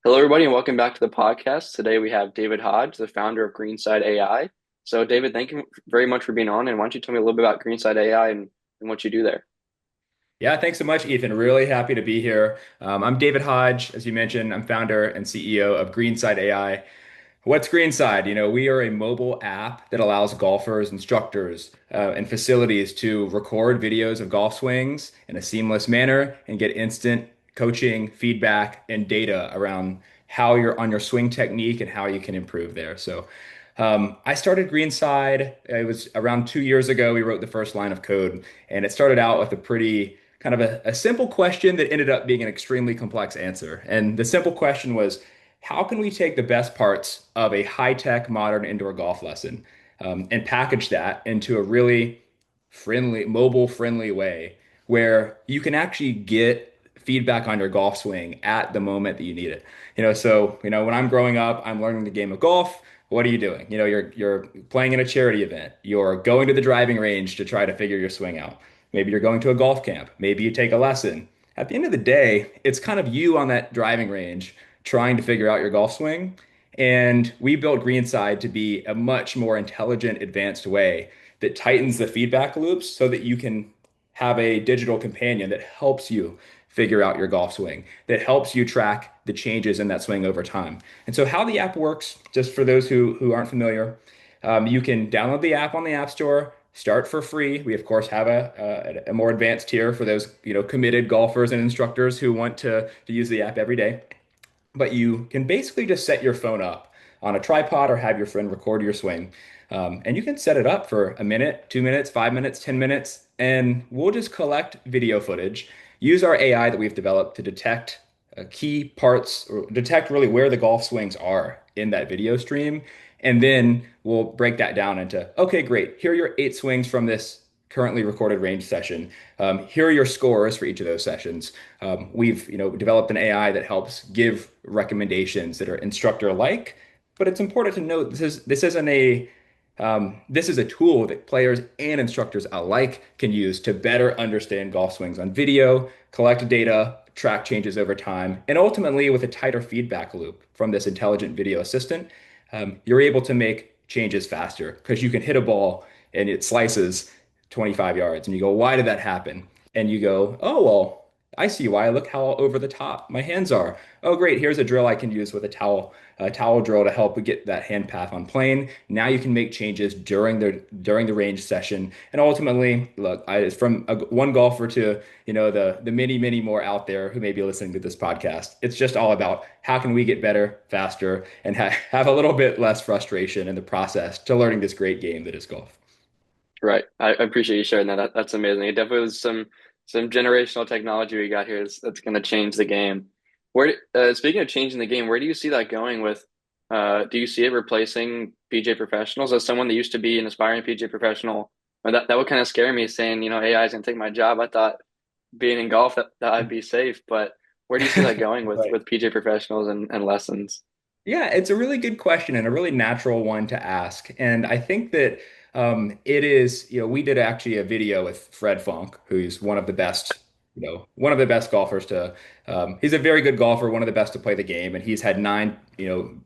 Hello, everybody, and welcome back to the podcast. Today we have David Hodge, the founder of Greenside AI. So, David, thank you very much for being on. And why don't you tell me a little bit about Greenside AI and what you do there? Yeah, thanks so much, Ethan. Really happy to be here. I'm David Hodge, as you mentioned. I'm founder and CEO of Greenside AI. What's Greenside? We are a mobile app that allows golfers, instructors, and facilities to record videos of golf swings in a seamless manner and get instant coaching, feedback, and data around how you're on your swing technique and how you can improve there. I started Greenside. It was around 2 years ago. We wrote the first line of code, and it started out with a pretty kind of a simple question that ended up being an extremely complex answer. And the simple question was, how can we take the best parts of a high-tech modern indoor golf lesson and package that into a really friendly, mobile-friendly way where you can actually get feedback on your golf swing at the moment that you need it. When I'm growing up, I'm learning the game of golf. What are you doing? You're playing in a charity event. You're going to the driving range to try to figure your swing out. Maybe you're going to a golf camp. Maybe you take a lesson. At the end of the day, it's kind of you on that driving range trying to figure out your golf swing. And we built Greenside to be a much more intelligent, advanced way that tightens the feedback loops so that you can have a digital companion that helps you figure out your golf swing, that helps you track the changes in that swing over time. And so, how the app works, just for those who aren't familiar, you can download the app on the App Store, start for free. We, of course, have a more advanced tier for those committed golfers and instructors who want to use the app every day. But you can basically just set your phone up on a tripod or have your friend record your swing. And you can set it up for a minute, 2 minutes, 5 minutes, 10 minutes, and we'll just collect video footage, use our AI that we've developed to detect key parts or detect really where the golf swings are in that video stream. And then we'll break that down into, okay, great. Here are your 8 swings from this currently recorded range session. Here are your scores for each of those sessions. We've developed an AI that helps give recommendations that are instructor like, but it's important to note this is a tool that players and instructors alike can use to better understand golf swings on video, collect data, track changes over time, and ultimately with a tighter feedback loop from this intelligent video assistant, you're able to make changes faster because you can hit a ball and it slices 25 yards and you go, why did that happen? And you go, oh, well, I see why. Look how over the top my hands are. Oh, great. Here's a drill I can use with a towel drill to help get that hand path on plane. Now you can make changes during the range session. And ultimately, look, from one golfer to, the many, many more out there who may be listening to this podcast. It's just all about how can we get better, faster, and have a little bit less frustration in the process to learning this great game that is golf. Right. I appreciate you sharing that. That's amazing. It definitely was some generational technology we got here that's going to change the game. Speaking of changing the game, where do you see that going with? Do you see it replacing PJ professionals as someone that used to be an aspiring PJ professional? That would kind of scare me, saying AI is going to take my job. I thought being in golf that I'd be safe, but where do you see that going with Right. PJ professionals and lessons? Yeah, it's a really good question and a really natural one to ask. And I think that it is, we did actually a video with Fred Funk, who's one of the best golfers he's a very good golfer, one of the best to play the game. And he's had 9,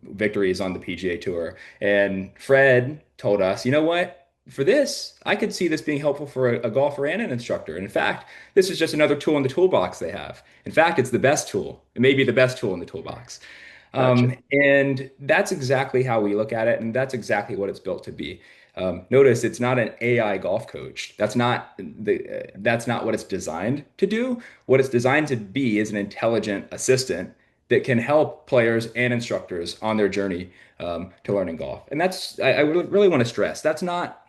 victories on the PGA Tour. And Fred told us, you know what? For this, I could see this being helpful for a golfer and an instructor. And in fact, this is just another tool in the toolbox they have. In fact, it's the best tool. It may be the best tool in the toolbox. Gotcha. And that's exactly how we look at it, and that's exactly what it's built to be. Notice it's not an AI golf coach. That's not what it's designed to do. What it's designed to be is an intelligent assistant that can help players and instructors on their journey to learning golf. And I really want to stress that's not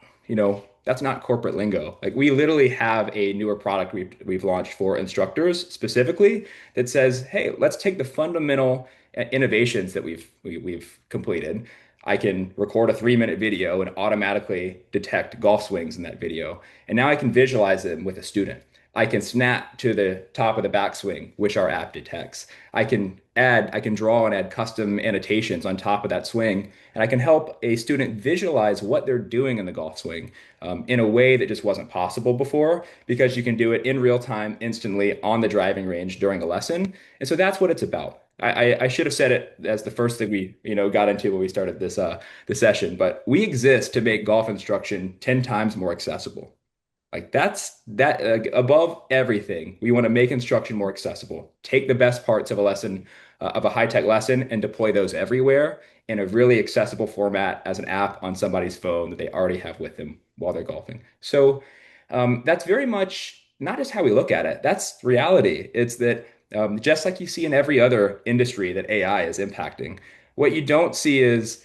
corporate lingo. Like we literally have a newer product we've launched for instructors specifically that says, hey, let's take the fundamental innovations that we've completed. I can record a 3-minute video and automatically detect golf swings in that video. And now I can visualize them with a student. I can snap to the top of the backswing, which our app detects. I can draw and add custom annotations on top of that swing, and I can help a student visualize what they're doing in the golf swing in a way that just wasn't possible before because you can do it in real time, instantly on the driving range during a lesson. And so that's what it's about. I should have said it as the first thing we, got into when we started this session, but we exist to make golf instruction 10 times more accessible. Like above everything. We want to make instruction more accessible. Take the best parts of a lesson, of a high-tech lesson, and deploy those everywhere in a really accessible format as an app on somebody's phone that they already have with them while they're golfing. So that's very much not just how we look at it. That's reality. It's that just like you see in every other industry that AI is impacting, what you don't see is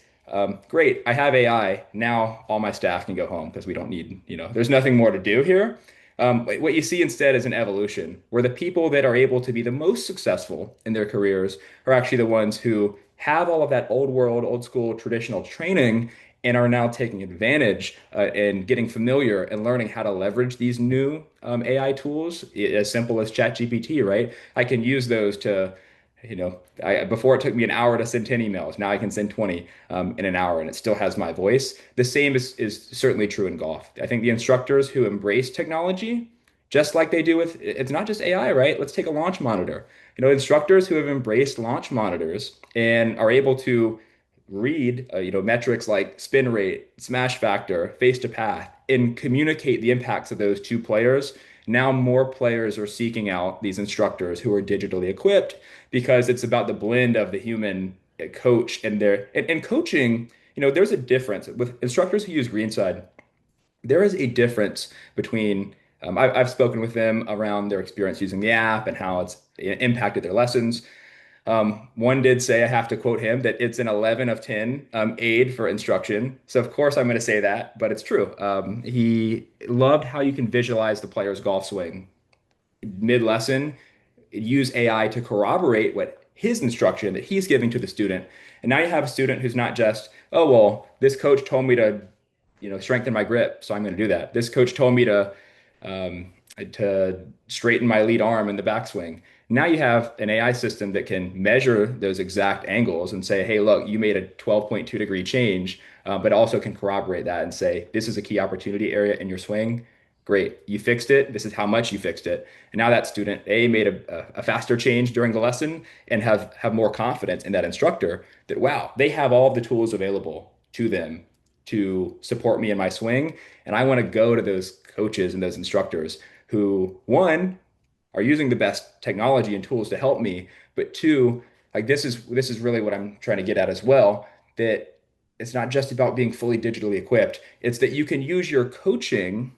great, I have AI. Now all my staff can go home because we don't need, there's nothing more to do here. What you see instead is an evolution where the people that are able to be the most successful in their careers are actually the ones who have all of that old world, old school, traditional training and are now taking advantage and getting familiar and learning how to leverage these new AI tools, as simple as ChatGPT, right? I can use those to before it took me an hour to send 10 emails. Now I can send 20 in an hour and it still has my voice. The same is certainly true in golf. I think the instructors who embrace technology, just like they do with, it's not just AI, right? Let's take a launch monitor. Instructors who have embraced launch monitors and are able to read, metrics like spin rate, smash factor, face to path, and communicate the impacts of those two players. Now more players are seeking out these instructors who are digitally equipped because it's about the blend of the human coach and coaching. There's a difference with instructors who use Greenside. There is a difference between I've spoken with them around their experience using the app and how it's impacted their lessons. One did say, I have to quote him, that it's an 11 of 10 aid for instruction. So, of course, I'm going to say that, but it's true. He loved how you can visualize the player's golf swing mid-lesson, use AI to corroborate what his instruction that he's giving to the student. And now you have a student who's not just, oh, well, this coach told me to, strengthen my grip, so I'm going to do that. This coach told me to straighten my lead arm in the backswing. Now you have an AI system that can measure those exact angles and say, hey, look, you made a 12.2-degree change, but also can corroborate that and say, this is a key opportunity area in your swing. Great, you fixed it. This is how much you fixed it. And now that student A made a faster change during the lesson and have more confidence in that instructor that, wow, they have all of the tools available to them to support me in my swing. And I want to go to those coaches and those instructors who, one, are using the best technology and tools to help me, but two, like this is really what I'm trying to get at as well, that it's not just about being fully digitally equipped. It's that you can use your coaching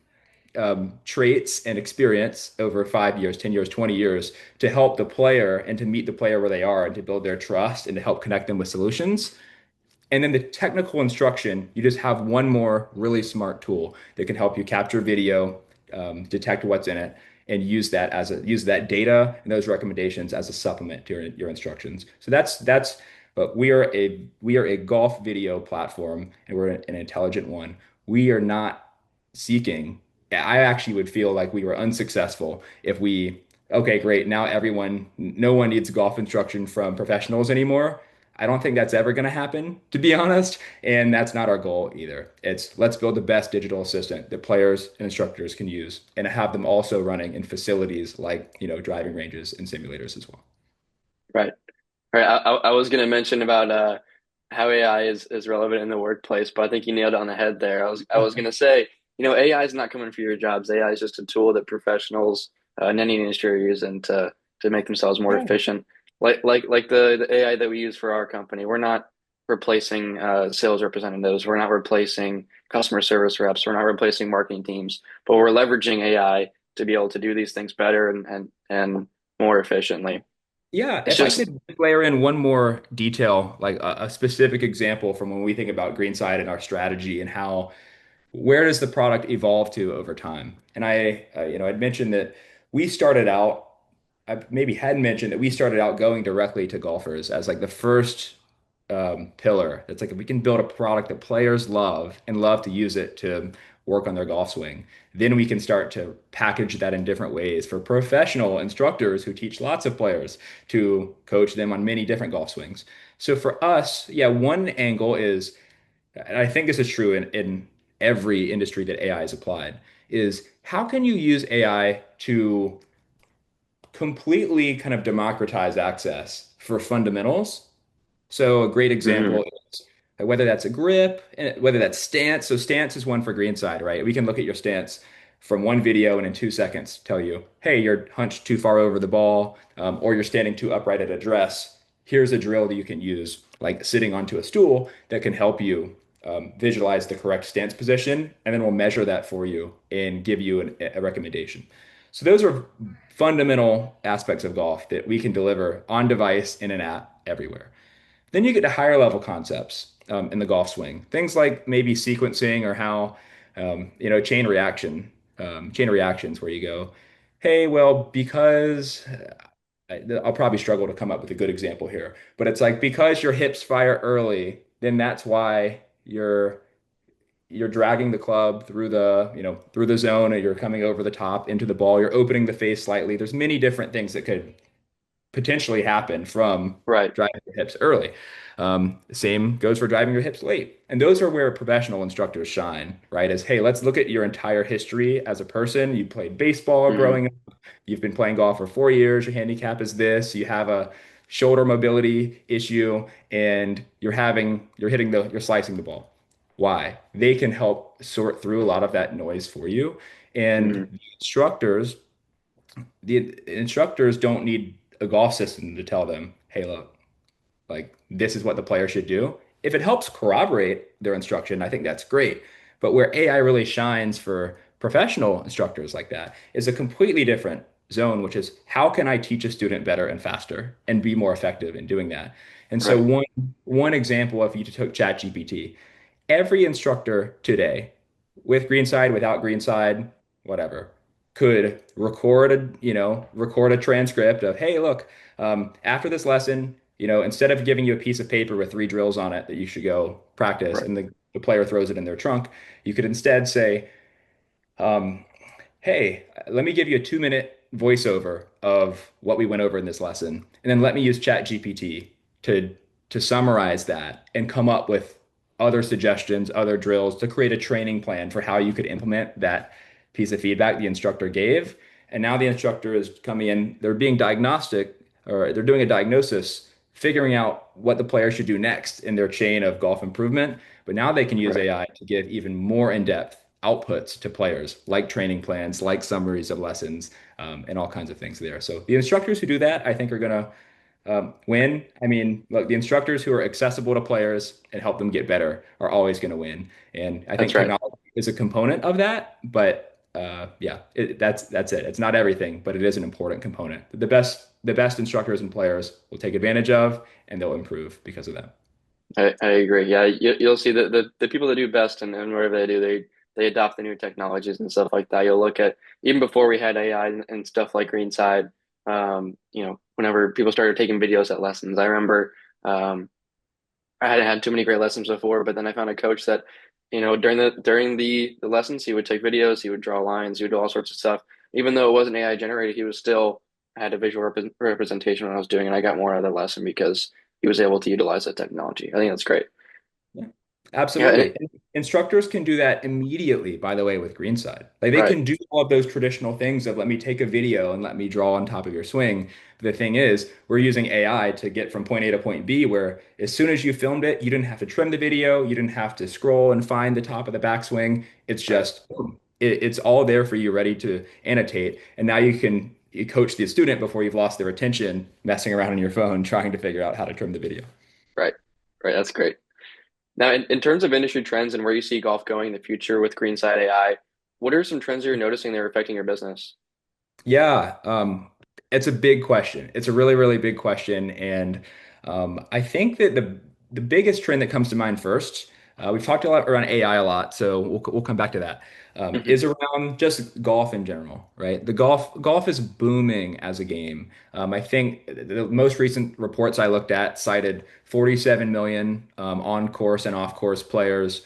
traits and experience over 5 years, 10 years, 20 years to help the player and to meet the player where they are and to build their trust and to help connect them with solutions. And then the technical instruction, you just have one more really smart tool that can help you capture video, detect what's in it, and use that data and those recommendations as a supplement to your instructions. So but we are a golf video platform and we're an intelligent one. We are not seeking. I actually would feel like we were unsuccessful if okay, great, now no one needs golf instruction from professionals anymore. I don't think that's ever going to happen, to be honest. And that's not our goal either. It's let's build the best digital assistant that players and instructors can use and have them also running in facilities like, driving ranges and simulators as well. Right. Right. I was going to mention about how AI is relevant in the workplace, but I think you nailed it on the head there. I was going to say, AI is not coming for your jobs. AI is just a tool that professionals in any industry are using to make themselves more Yeah. efficient. Like the AI that we use for our company. We're not replacing sales representatives. We're not replacing customer service reps. We're not replacing marketing teams, but we're leveraging AI to be able to do these things better and more efficiently. Yeah, It's if I just could layer in one more detail, like a specific example from when we think about Greenside and our strategy and where does the product evolve to over time? And I'd mentioned that we started out, I maybe hadn't mentioned that we started out going directly to golfers as like the first pillar. It's like if we can build a product that players love and love to use it to work on their golf swing, then we can start to package that in different ways for professional instructors who teach lots of players to coach them on many different golf swings. So for us, yeah, one angle is, and I think this is true in every industry that AI is applied, is how can you use AI to completely kind of democratize access for fundamentals. So a great Mm, example is whether that's a grip, whether that's stance. So stance is one for greenside, right? We can look at your stance from one video and in 2 seconds tell you, hey, you're hunched too far over the ball, or you're standing too upright at address. Here's a drill that you can use, like sitting onto a stool, that can help you visualize the correct stance position, and then we'll measure that for you and give you a recommendation. So those are fundamental aspects of golf that we can deliver on device in an app everywhere. Then you get to higher level concepts in the golf swing, things like maybe sequencing or how chain reactions, where you go, hey, well, because I'll probably struggle to come up with a good example here, but it's like because your hips fire early, then that's why you're dragging the club through the zone, and you're coming over the top into the ball. You're opening the face slightly. There's many different things that could potentially happen from right, driving your hips early. Same goes for driving your hips late. And those are where professional instructors shine, right? As, hey, let's look at your entire history as a person. You played baseball mm, growing up. You've been playing golf for 4 years. Your handicap is this. You have a shoulder mobility issue, and you're slicing the ball. Why? They can help sort through a lot of that noise for you. And mm, the instructors don't need a golf system to tell them, hey, look, like this is what the player should do. If it helps corroborate their instruction, I think that's great. But where AI really shines for professional instructors like that is a completely different zone, which is how can I teach a student better and faster and be more effective in doing that? And so right, one example, if you took ChatGPT, every instructor today, with Greenside, without Greenside, whatever, could record a transcript of, hey, look, after this lesson, instead of giving you a piece of paper with three drills on it that you should go practice, right, and the player throws it in their trunk, you could instead say, um, hey, let me give you a 2-minute voiceover of what we went over in this lesson, and then let me use ChatGPT to to summarize that and come up with other suggestions, other drills to create a training plan for how you could implement that piece of feedback the instructor gave. And now the instructor is coming in, they're being diagnostic, or they're doing a diagnosis, figuring out what the player should do next in their chain of golf improvement. But now they can use right. AI to give even more in-depth outputs to players, like training plans, like summaries of lessons, and all kinds of things there. So the instructors who do that, I think, are going to win. I mean, look, the instructors who are accessible to players and help them get better are always going to win. And I think That's right. technology is a component of that, but yeah, that's it. It's not everything, but it is an important component. The best instructors and players will take advantage of, and they'll improve because of that. I agree. Yeah, you'll see the people that do best and whatever they do, they adopt the new technologies and stuff like that. You'll look at even before we had AI and stuff like Greenside, whenever people started taking videos at lessons, I remember I hadn't had too many great lessons before, but then I found a coach that, during the lessons, he would take videos, he would draw lines, he would do all sorts of stuff. Even though it wasn't AI generated, he was still had a visual representation when I was doing, and I got more out of the lesson because he was able to utilize that technology. I think that's great. Yeah, Yeah, absolutely. And instructors can do that immediately, by the way, with Greenside. Like they right, can do all of those traditional things of let me take a video and let me draw on top of your swing. The thing is, we're using AI to get from point A to point B, where as soon as you filmed it, you didn't have to trim the video, you didn't have to scroll and find the top of the backswing. It's right, just boom. It's all there for you, ready to annotate. And now you coach the student before you've lost their attention, messing around on your phone, trying to figure out how to trim the video. right, right. That's great. Now, in terms of industry trends and where you see golf going in the future with Greenside AI, what are some trends you're noticing that are affecting your business? Yeah, it's a big question. It's a really, really big question, and I think that the biggest trend that comes to mind first, we've talked a lot around AI a lot, so we'll come back to that. Hmm. Is around just golf in general, right? The golf is booming as a game. I think the most recent reports I looked at cited 47 million on course and off course players,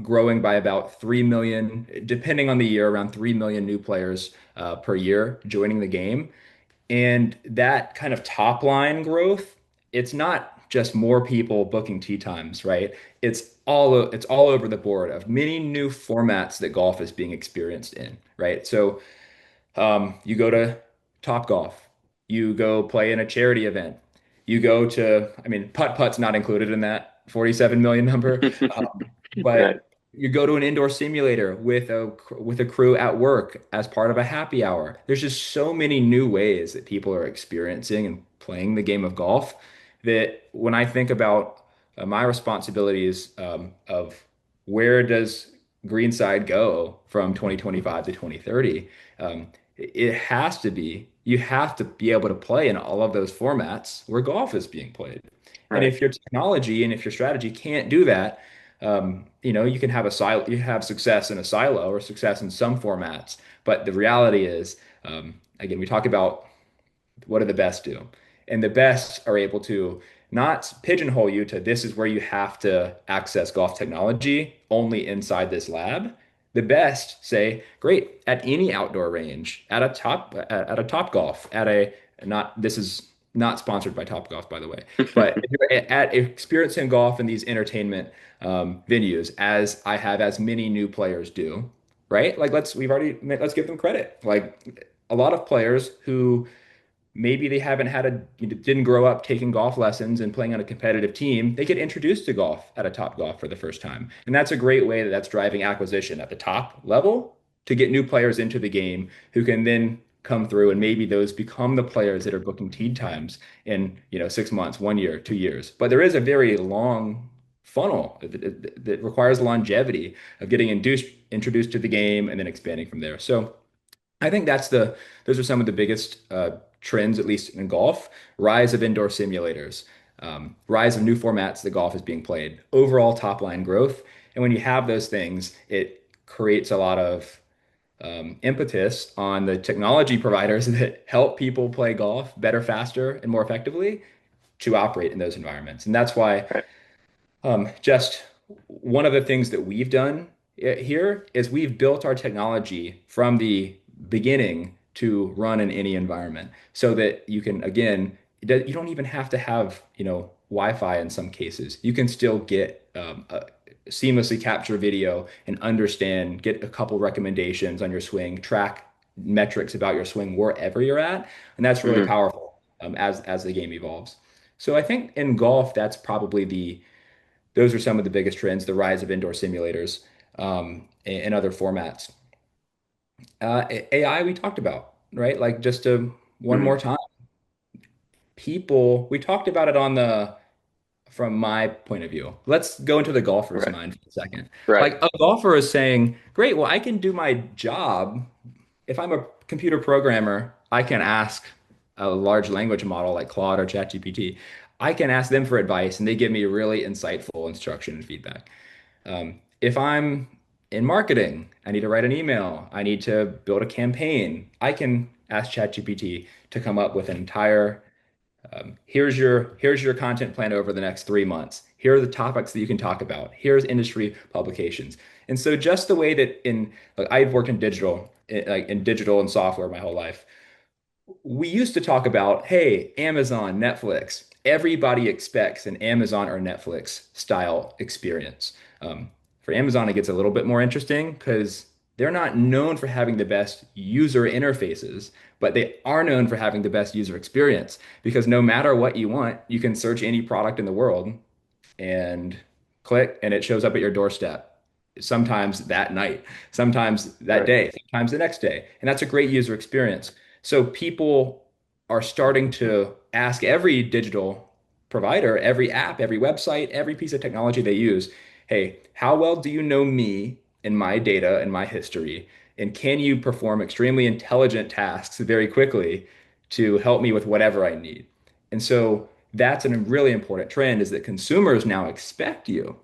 growing by about 3 million, depending on the year, around 3 million new players per year joining the game. And that kind of top line growth, it's not just more people booking tee times, right? It's all over the board of many new formats that golf is being experienced in, right? So you go to Top Golf, you go play in a charity event. You go to, I mean, putt-putt's not included in that 47 million number, Right. but you go to an indoor simulator with a crew at work as part of a happy hour. There's just so many new ways that people are experiencing and playing the game of golf that when I think about my responsibilities of where does Greenside go from 2025 to 2030, it has to be, you have to be able to play in all of those formats where golf is being played. And Right. if your technology and if your strategy can't do that, you can have a silo, you have success in a silo or success in some formats. But the reality is, again, we talk about what do the best do? And the best are able to not pigeonhole you to this is where you have to access golf technology only inside this lab. The best say, great, at any outdoor range, at a Top Golf, at a not this is not sponsored by Top Golf, by the way, but if you're at experiencing golf in these entertainment venues, as I have as many new players do, right? Like let's give them credit. Like a lot of players who maybe they haven't had didn't grow up taking golf lessons and playing on a competitive team. They get introduced to golf at a Top Golf for the first time. And that's a great way that's driving acquisition at the top level to get new players into the game who can then come through and maybe those become the players that are booking tee times in, 6 months, 1 year, 2 years. But there is a very long funnel that requires longevity of getting introduced to the game and then expanding from there. So I think those are some of the biggest trends, at least in golf. Rise of indoor simulators, rise of new formats that golf is being played, overall top line growth. And when you have those things, it creates a lot of impetus on the technology providers that help people play golf better, faster, and more effectively to operate in those environments. And that's why Right. just one of the things that we've done here is we've built our technology from the beginning to run in any environment so that you can, again, you don't even have to have, Wi-Fi in some cases. You can still get seamlessly capture video and understand, get a couple recommendations on your swing, track metrics about your swing wherever you're at. And that's really Hmm. powerful as the game evolves. So I think in golf, that's probably those are some of the biggest trends, the rise of indoor simulators and other formats. AI we talked about, right? Like just one Hmm. more time, we talked about it from my point of view. Let's go into the golfer's Right. mind for a second. Right. Like a golfer is saying, great, well, I can do my job. If I'm a computer programmer, I can ask a large language model like Claude or ChatGPT. I can ask them for advice and they give me really insightful instruction and feedback. If I'm in marketing, I need to write an email, I need to build a campaign, I can ask ChatGPT to come up with an entire here's your content plan over the next 3 months. Here are the topics that you can talk about. Here's industry publications. And so just the way that like I've worked in digital and software my whole life, we used to talk about, hey, Amazon, Netflix. Everybody expects an Amazon or Netflix style experience. For Amazon, it gets a little bit more interesting because they're not known for having the best user interfaces, but they are known for having the best user experience because no matter what you want, you can search any product in the world and click, and it shows up at your doorstep. Sometimes that night, sometimes that Right. day, sometimes the next day. And that's a great user experience. So people are starting to ask every digital provider, every app, every website, every piece of technology they use, hey, how well do you know me and my data and my history? And can you perform extremely intelligent tasks very quickly to help me with whatever I need? And so that's a really important trend is that consumers now expect you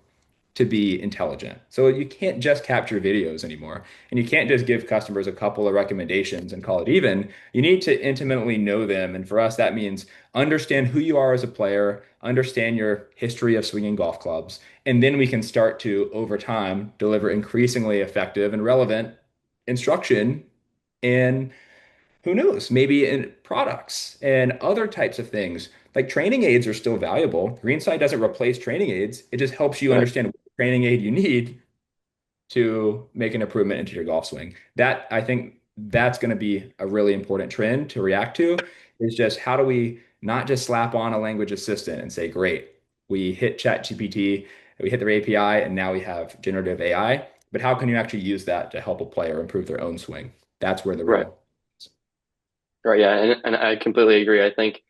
to be intelligent. So you can't just capture videos anymore. And you can't just give customers a couple of recommendations and call it even. You need to intimately know them. And for us, that means understand who you are as a player, understand your history of swinging golf clubs. And then we can start to, over time, deliver increasingly effective and relevant instruction and who knows, maybe in products and other types of things. Like training aids are still valuable. Greenside doesn't replace training aids. It just helps you Right. understand what training aid you need to make an improvement into your golf swing. I think that's going to be a really important trend to react to is just how do we not just slap on a language assistant and say, great, we hit ChatGPT, we hit their API, and now we have generative AI. But how can you actually use that to help a player improve their own swing? That's where the Right. real. Right. Yeah. And I completely agree. I think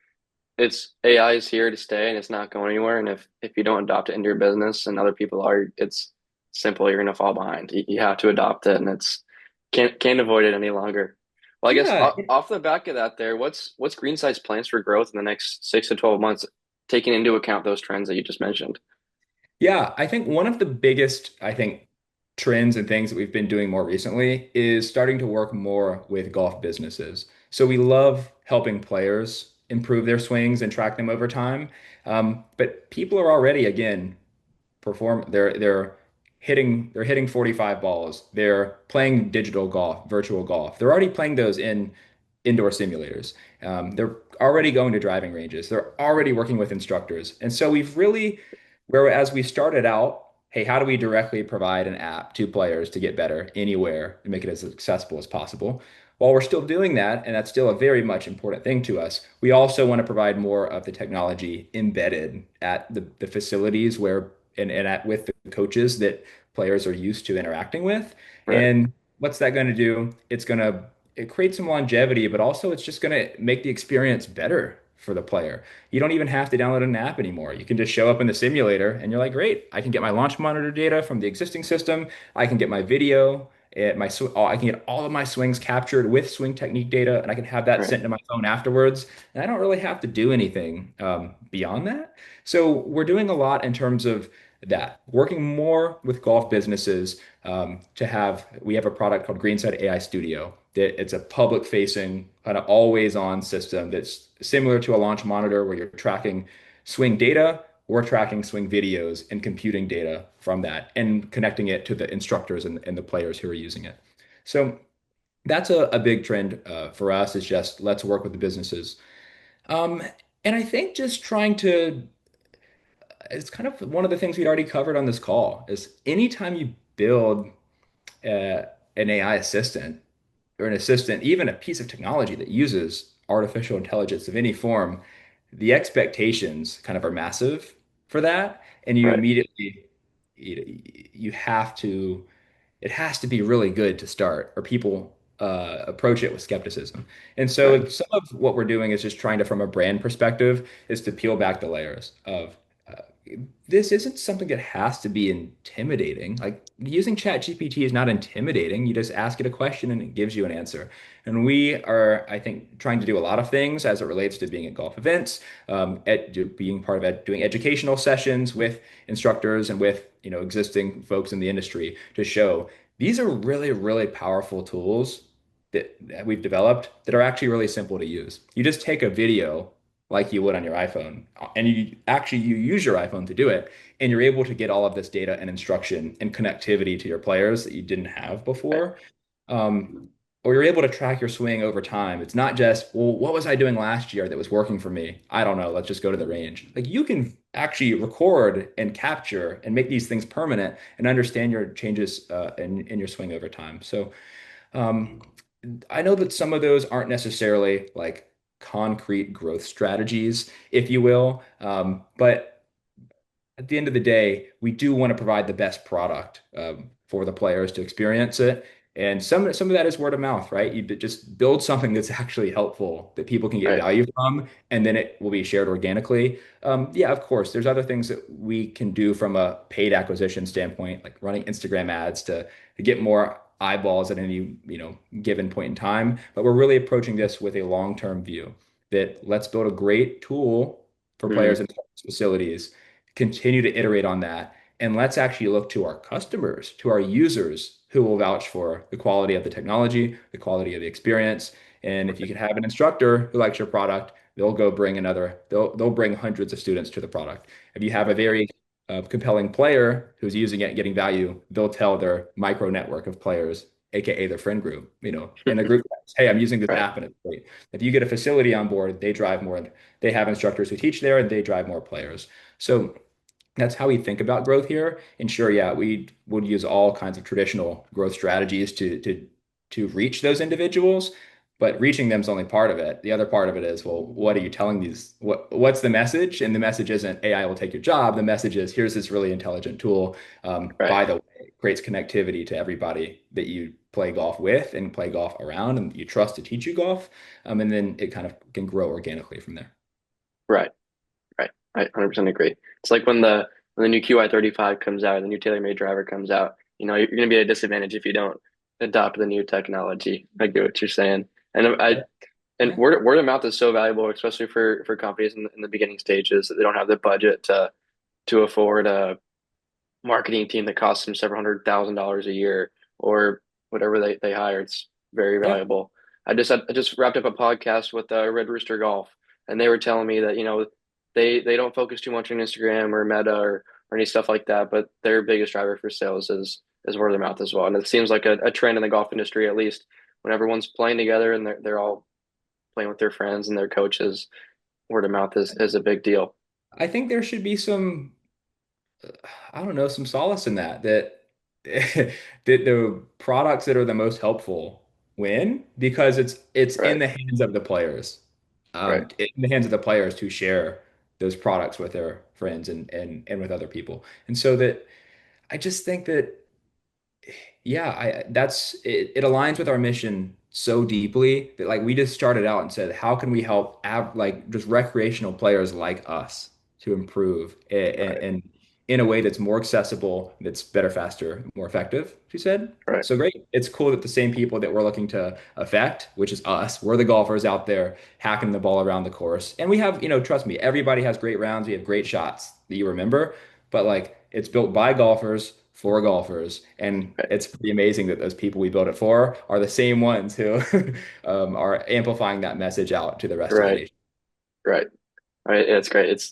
it's AI is here to stay and it's not going anywhere. And if you don't adopt it into your business and other people are, it's simple. You're going to fall behind. You have to adopt it, and it's can't avoid it any longer. Well, I guess Yeah, off the back of that, there, what's Greenside's plans for growth in the next 6 to 12 months, taking into account those trends that you just mentioned? yeah, I think one of the biggest, I think, trends and things that we've been doing more recently is starting to work more with golf businesses. So we love helping players improve their swings and track them over time. But people are already, again, they're hitting 45 balls. They're playing digital golf, virtual golf. They're already playing those in indoor simulators. They're already going to driving ranges. They're already working with instructors. And so we've really, whereas we started out, hey, how do we directly provide an app to players to get better anywhere and make it as accessible as possible? While we're still doing that, and that's still a very much important thing to us, we also want to provide more of the technology embedded at the facilities where and at with the coaches that players are used to interacting with. Right. And what's that going to do? It creates some longevity, but also it's just going to make the experience better for the player. You don't even have to download an app anymore. You can just show up in the simulator and you're like, great, I can get my launch monitor data from the existing system. I can get my video, I can get all of my swings captured with swing technique data, and I can have that Right. sent to my phone afterwards. And I don't really have to do anything beyond that. So we're doing a lot in terms of that, working more with golf businesses we have a product called Greenside AI Studio that it's a public facing kind of always on system that's similar to a launch monitor where you're tracking swing data or tracking swing videos and computing data from that and connecting it to the instructors and the players who are using it. So that's a big trend for us is just let's work with the businesses. Um, and I think just trying to it's kind of one of the things we'd already covered on this call is anytime you build an AI assistant or an assistant, even a piece of technology that uses artificial intelligence of any form, the expectations kind of are massive for that. And you Right. immediately, you have to, it has to be really good to start, or people approach it with skepticism. And Right. so some of what we're doing is just trying to, from a brand perspective, is to peel back the layers of uh, this isn't something that has to be intimidating. Like using ChatGPT is not intimidating. You just ask it a question and it gives you an answer. And we are, I think, trying to do a lot of things as it relates to being at golf events, being part of doing educational sessions with instructors and with existing folks in the industry to show these are really, really powerful tools that we've developed that are actually really simple to use. You just take a video like you would on your iPhone, and you use your iPhone to do it, and you're able to get all of this data and instruction and connectivity to your players that you didn't have Right. before. Um, or you're able to track your swing over time. It's not just, well, what was I doing last year that was working for me? I don't know. Let's just go to the range. Like you can actually record and capture and make these things permanent and understand your changes in your swing over time. So um, I know that some of those aren't necessarily like concrete growth strategies, if you will, but at the end of the day, we do want to provide the best product for the players to experience it. And some of that is word of mouth, right? You just build something that's actually helpful that people can get Right. value from, and then it will be shared organically. Yeah, of course, there's other things that we can do from a paid acquisition standpoint, like running Instagram ads to get more eyeballs at any, given point in time. But we're really approaching this with a long-term view that let's build a great tool for players Mm. in facilities, continue to iterate on that. And let's actually look to our customers, to our users who will vouch for the quality of the technology, the quality of the experience. And if you can have an instructor who likes your product, they'll bring hundreds of students to the product. If you have a very compelling player who's using it and getting value, they'll tell their micro network of players, aka their friend group, in the group, hey, I'm using this Right. app and it's great. If you get a facility on board, they have instructors who teach there and they drive more players. So that's how we think about growth here. And sure, yeah, we would use all kinds of traditional growth strategies to reach those individuals. but reaching them is only part of it. The other part of it is, well, what are you telling these? What's the message? And the message isn't AI will take your job. The message is here's this really intelligent tool. Right. By the way, it creates connectivity to everybody that you play golf with and play golf around, and you trust to teach you golf. And then it kind of can grow organically from there. Right. Right. I 100% agree. It's like when the new QI35 comes out, the new TaylorMade driver comes out, you're going to be at a disadvantage if you don't adopt the new technology. I get what you're saying. And I Yeah. and Yeah. word of mouth is so valuable, especially for companies in the beginning stages that they don't have the budget to afford a marketing team that costs them several $100,000 a year or whatever they hire. It's very Yeah. valuable. I just wrapped up a podcast with Red Rooster Golf, and they were telling me that they don't focus too much on Instagram or Meta or any stuff like that, but their biggest driver for sales is word of mouth as well. And it seems like a trend in the golf industry, at least when everyone's playing together and they're all playing with their friends and their coaches, word of mouth is a big deal. I think there should be some I don't know, some solace in that that the products that are the most helpful win because it's in Right, the hands of the players. right, In the hands of the players to share those products with their friends and with other people. And so that I just think that yeah, it aligns with our mission so deeply that like we just started out and said, how can we help like just recreational players like us to improve right, and in a way that's more accessible, that's better, faster, more effective, she said. right, So great. It's cool that the same people that we're looking to affect, which is us, we're the golfers out there hacking the ball around the course. And we have, trust me, everybody has great rounds. We have great shots that you remember, but like it's built by golfers for golfers, and right, it's pretty amazing that those people we built it for are the same ones who are amplifying that message out to the rest of the right, nation. right. Right, yeah, it's great.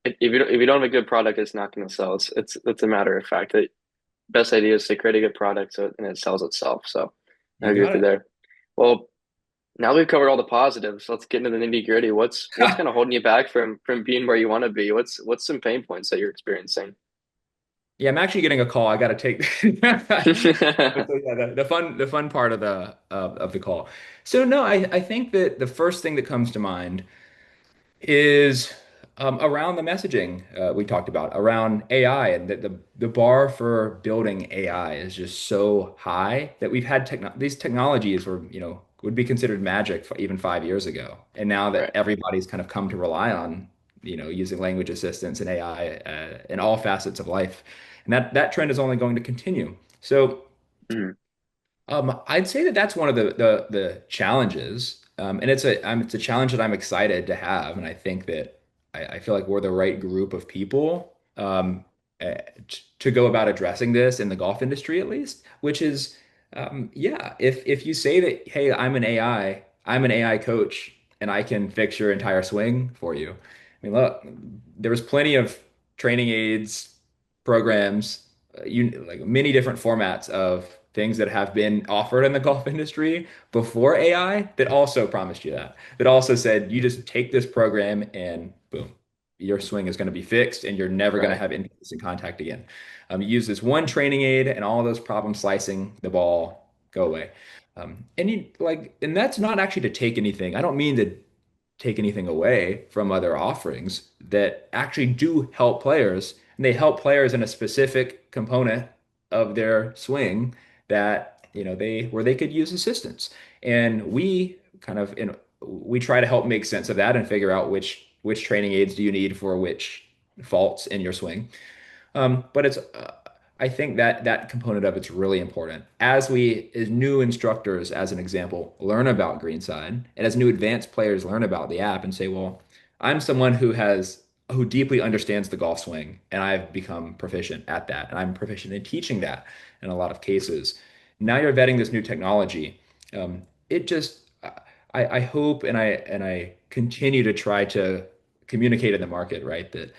If you don't have a good product, it's not going to sell. It's a matter of fact. The best idea is to create a good product and it sells itself. So I You agree got with you it. there. Well, now we've covered all the positives. Let's get into the nitty gritty. What's kind of holding you back from being where you want to be? What's some pain points that you're experiencing? Yeah, I'm actually getting a call. I got to take. So yeah, the fun part of the call. So no, I think that the first thing that comes to mind is around the messaging we talked about around AI and that the bar for building AI is just so high that we've had these technologies were would be considered magic even 5 years ago, and now that Right. everybody's kind of come to rely on using language assistants and AI in all facets of life, and that trend is only going to continue. So Mhm. I'd say that that's one of the challenges, and it's a challenge that I'm excited to have, and I think that I feel like we're the right group of people to go about addressing this in the golf industry at least, which is yeah, if you say that, hey, I'm an AI coach, and I can fix your entire swing for you. I mean, look, there was plenty of training aids programs like many different formats of things that have been offered in the golf industry before AI that also promised you that also said you just take this program and boom, your swing is going to be fixed and you're never going to Right. have inconsistent contact again. You use this one training aid and all those problems slicing the ball go away. And that's not actually to take anything. I don't mean to take anything away from other offerings that actually do help players, and they help players in a specific component of their swing that they where they could use assistance. And we kind of we try to help make sense of that and figure out which training aids do you need for which faults in your swing. But I think that component of it's really important. As we, as new instructors, as an example, learn about Greenside, and as new advanced players learn about the app and say, well, I'm someone who deeply understands the golf swing, and I've become proficient at that, and I'm proficient in teaching that in a lot of cases. Now you're vetting this new technology. It just, I hope and I continue to try to communicate in the market, right, that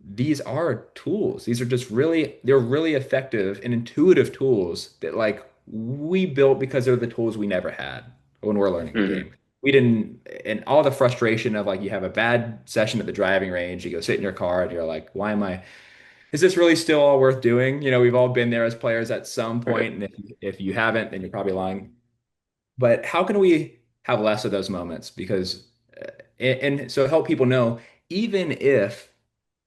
these are tools. These are just they're really effective and intuitive tools that like we built because they're the tools we never had when we're learning the Mhm. game. We didn't, and all the frustration of like you have a bad session at the driving range, you go sit in your car and you're like, is this really still all worth doing? We've all been there as players at some Right. point, and if you haven't, then you're probably lying. But how can we? have less of those moments because, and so help people know, even if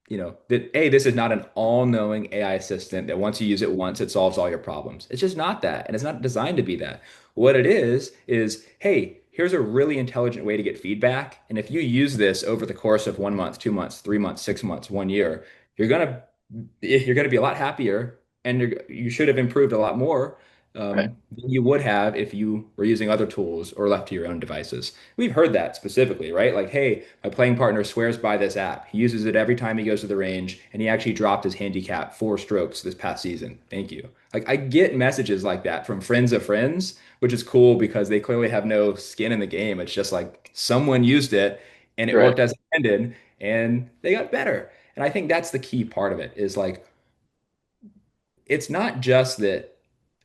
that, hey, this is not an all-knowing AI assistant that once you use it once, it solves all your problems. It's just not that, and it's not designed to be that. What it is, hey, here's a really intelligent way to get feedback, and if you use this over the course of 1 month, 2 months, 3 months, 6 months, 1 year, you're gonna you're gonna be a lot happier, and you should have improved a lot more Right. than you would have if you were using other tools or left to your own devices. We've heard that specifically, right? Like, hey, my playing partner swears by this app. He uses it every time he goes to the range, and he actually dropped his handicap 4 strokes this past season. Thank you. Like, I get messages like that from friends of friends, which is cool because they clearly have no skin in the game. It's just like someone used it and it Right. worked as intended and they got better. And I think that's the key part of it is like, it's not just that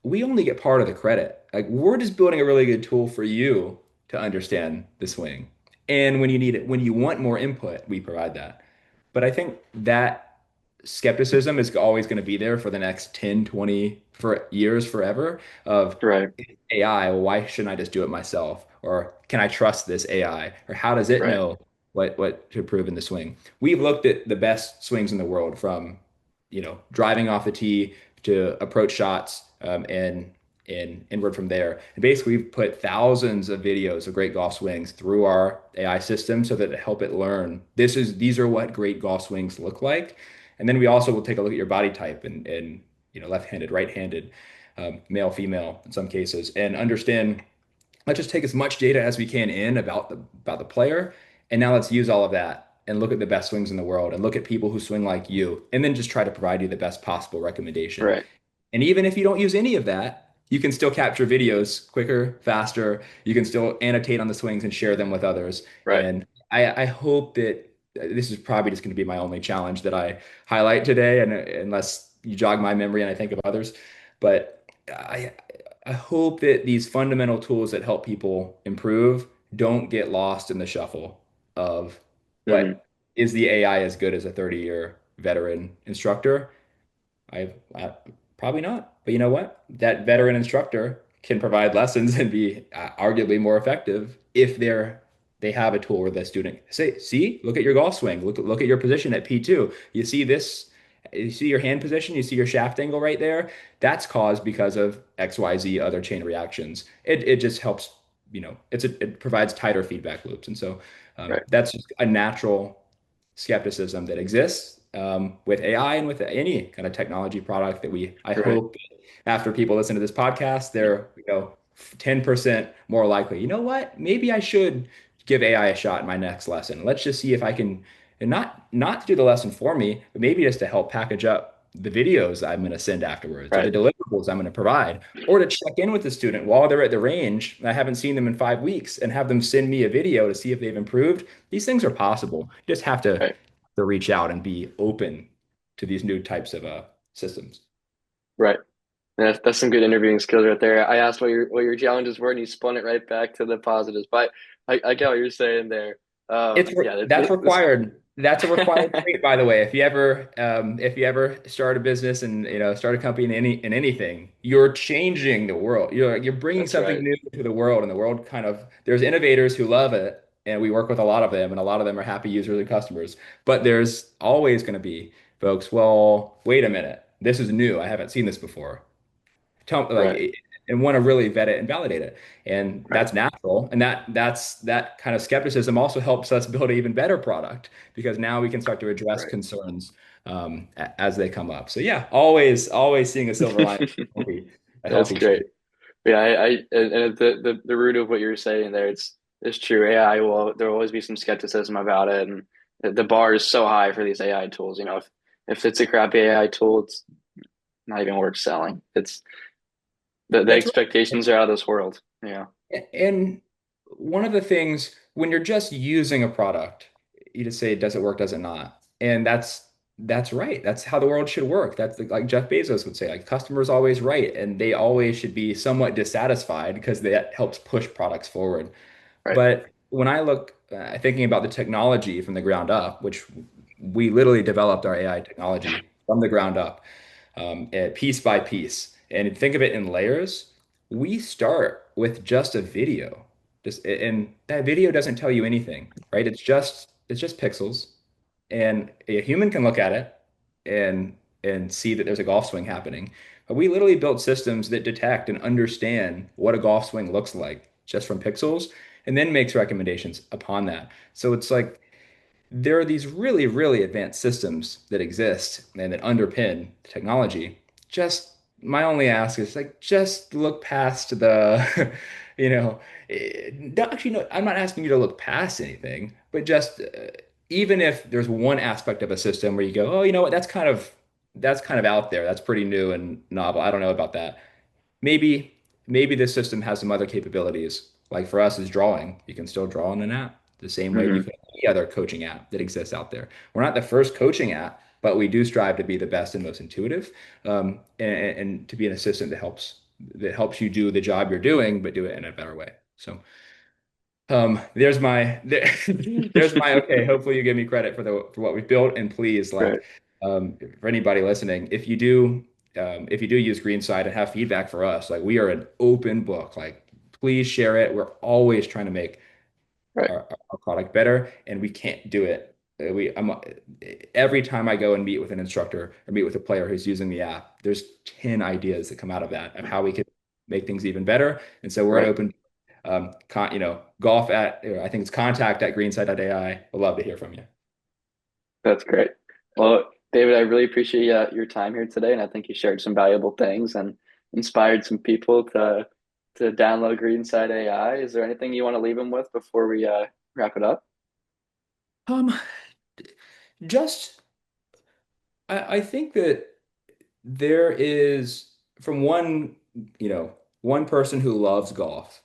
we only get part of the credit. Like we're just building a really good tool for you to understand the swing. And when you need it, when you want more input, we provide that. But I think that skepticism is always going to be there for the next 10, 20 for years forever of Right. AI, well, why shouldn't I just do it myself? Or can I trust this AI? Or how does it Right. know what to prove in the swing? We've looked at the best swings in the world from, driving off the tee to approach shots, and inward from there. And basically, we've put thousands of videos of great golf swings through our AI system so that it help it learn. These are what great golf swings look like. And then we also will take a look at your body type and left-handed, right-handed, male, female in some cases, and understand. Let's just take as much data as we can in about the player, and now let's use all of that and look at the best swings in the world and look at people who swing like you, and then just try to provide you the best possible recommendation. Right. And even if you don't use any of that, you can still capture videos quicker, faster. You can still annotate on the swings and share them with others. Right. And I hope that this is probably just going to be my only challenge that I highlight today, and unless you jog my memory and I think of others. But I hope that these fundamental tools that help people improve don't get lost in the shuffle of Hmm. what is the AI as good as a 30-year veteran instructor? I probably not. But you know what? That veteran instructor can provide lessons and be arguably more effective if they have a tool where the student say, "See, look at your golf swing. Look at your position at P2. You see this? You see your hand position. You see your shaft angle right there. That's caused because of XYZ other chain reactions. It just helps. It provides tighter feedback loops, and so Right. that's just a natural skepticism that exists with AI and with any kind of technology product that I Right. hope after people listen to this podcast, they're, 10% more likely, you know what? Maybe I should give AI a shot in my next lesson. Let's just see if I can, and not to do the lesson for me, but maybe just to help package up the videos I'm going to send afterwards or the Right. deliverables I'm going to provide, or to check in with the student while they're at the range. I haven't seen them in 5 weeks and have them send me a video to see if they've improved. These things are possible. You just have Right. to reach out and be open to these new types of systems. Right. That's some good interviewing skills right there. I asked what your challenges were, and you spun it right back to the positives. But I get what you're saying there. Yeah, That's this required. That's a required trait, by the way. If you ever start a business and start a company in anything, you're changing the world. You're bringing that's something right. new to the world, and the world kind of there's innovators who love it, and we work with a lot of them, and a lot of them are happy users and customers. But there's always going to be folks. Well, wait a minute, this is new. I haven't seen this before. Right. And want to really vet it and validate it, and Right. that's natural, and that kind of skepticism also helps us build an even better product because now we can start to address Right. concerns as they come up. So yeah, always seeing a silver lining, a That's healthy change. great. Yeah, and the root of what you're saying there, it's true. AI will there will always be some skepticism about it, and the bar is so high for these AI tools. If it's a crappy AI tool, it's not even worth selling. It's the That's right. expectations are out of this world. Yeah. And one of the things when you're just using a product, you just say, does it work, does it not? And that's right. That's how the world should work. That's like Jeff Bezos would say, like customers always right, and they always should be somewhat dissatisfied because that helps push products forward. Right. But when I look thinking about the technology from the ground up, which we literally developed our AI technology from the ground up, piece by piece, and think of it in layers, we start with just a video. Just and that video doesn't tell you anything, right? It's just pixels, and a human can look at it and see that there's a golf swing happening. But we literally built systems that detect and understand what a golf swing looks like just from pixels, and then makes recommendations upon that. So it's like there are these really, really advanced systems that exist and that underpin technology. Just my only ask is like just look past the, you know, actually no, I'm not asking you to look past anything, but just even if there's one aspect of a system where you go, oh, you know what, that's kind of out there, that's pretty new and novel. I don't know about that. Maybe this system has some other capabilities. Like for us is drawing. You can still draw in an app the same way that you Hmm. can any other coaching app that exists out there. We're not the first coaching app, but we do strive to be the best and most intuitive, and to be an assistant that helps you do the job you're doing, but do it in a better way. So there's my okay. Hopefully you give me credit for what we've built, and please, Right, like, for anybody listening, if you do use Greenside and have feedback for us, like we are an open book. Like, please share it. We're always trying to make right, our product better, and we can't do it. Every time I go and meet with an instructor or meet with a player who's using the app, there's 10 ideas that come out of that of how we can make things even better. And so we're an right. open golf at, or I think it's contact@greenside.ai. We'd love to hear from you. That's great. Well, David, I really appreciate your time here today, and I think you shared some valuable things and inspired some people to download Greenside AI. Is there anything you want to leave them with before we wrap it up? Um, just I think that there is from one person who loves golf.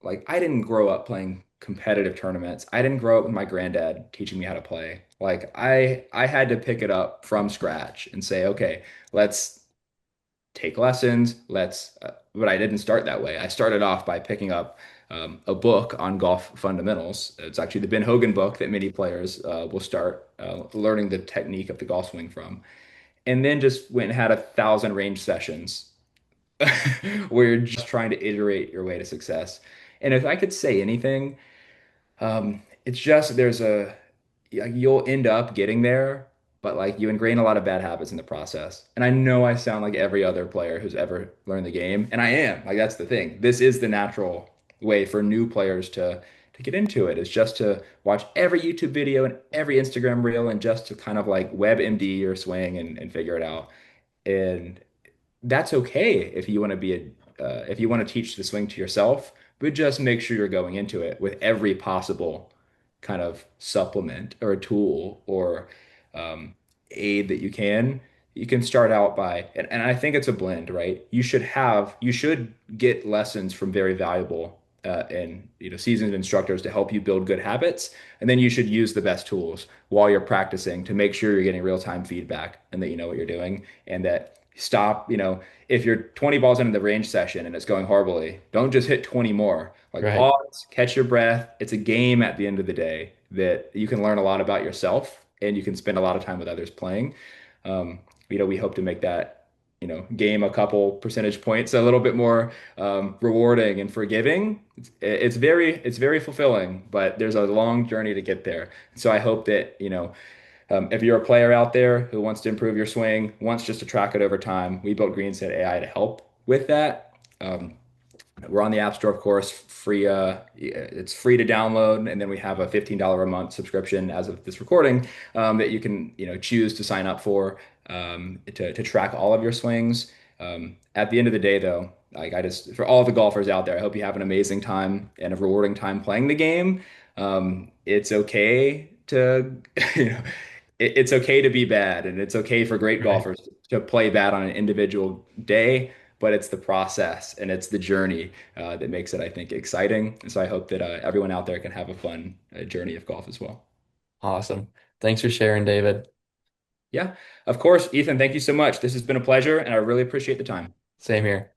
Like I didn't grow up playing competitive tournaments. I didn't grow up with my granddad teaching me how to play. Like I had to pick it up from scratch and say, okay, let's take lessons. But I didn't start that way. I started off by picking up a book on golf fundamentals. It's actually the Ben Hogan book that many players will start learning the technique of the golf swing from, and then just went and had 1,000 range sessions where you're just trying to iterate your way to success. And if I could say anything, it's just you'll end up getting there, but like you ingrain a lot of bad habits in the process. And I know I sound like every other player who's ever learned the game, and I am. Like that's the thing. This is the natural way for new players to get into it. Is just to watch every YouTube video and every Instagram reel and just to kind of like WebMD or swing and figure it out. And that's okay if you want to teach the swing to yourself, but just make sure you're going into it with every possible kind of supplement or a tool or um, aid that you can. You can start out by, and I think it's a blend, right? You should get lessons from very valuable and seasoned instructors to help you build good habits, and then you should use the best tools while you're practicing to make sure you're getting real-time feedback and that you know what you're doing and that stop, if you're 20 balls into the range session and it's going horribly, don't just hit 20 more. Like Right. pause, catch your breath. It's a game at the end of the day that you can learn a lot about yourself and you can spend a lot of time with others playing. Um, we hope to make that, game a couple percentage points a little bit more rewarding and forgiving. It's very fulfilling, but there's a long journey to get there. So I hope that, if you're a player out there who wants to improve your swing, wants just to track it over time, we built Greenset AI to help with that. We're on the App Store, of course, free. It's free to download, and then we have a $15 a month subscription as of this recording that you can, choose to sign up for to track all of your swings. At the end of the day, though, like for all the golfers out there, I hope you have an amazing time and a rewarding time playing the game. It's okay to, you know, it's okay to be bad, and it's okay for great Right. golfers to play bad on an individual day, but it's the process and it's the journey that makes it, I think, exciting. And so I hope that everyone out there can have a fun journey of golf as well. Awesome. Thanks for sharing, David. Yeah, of course, Ethan, thank you so much. This has been a pleasure, and I really appreciate the time. Same here.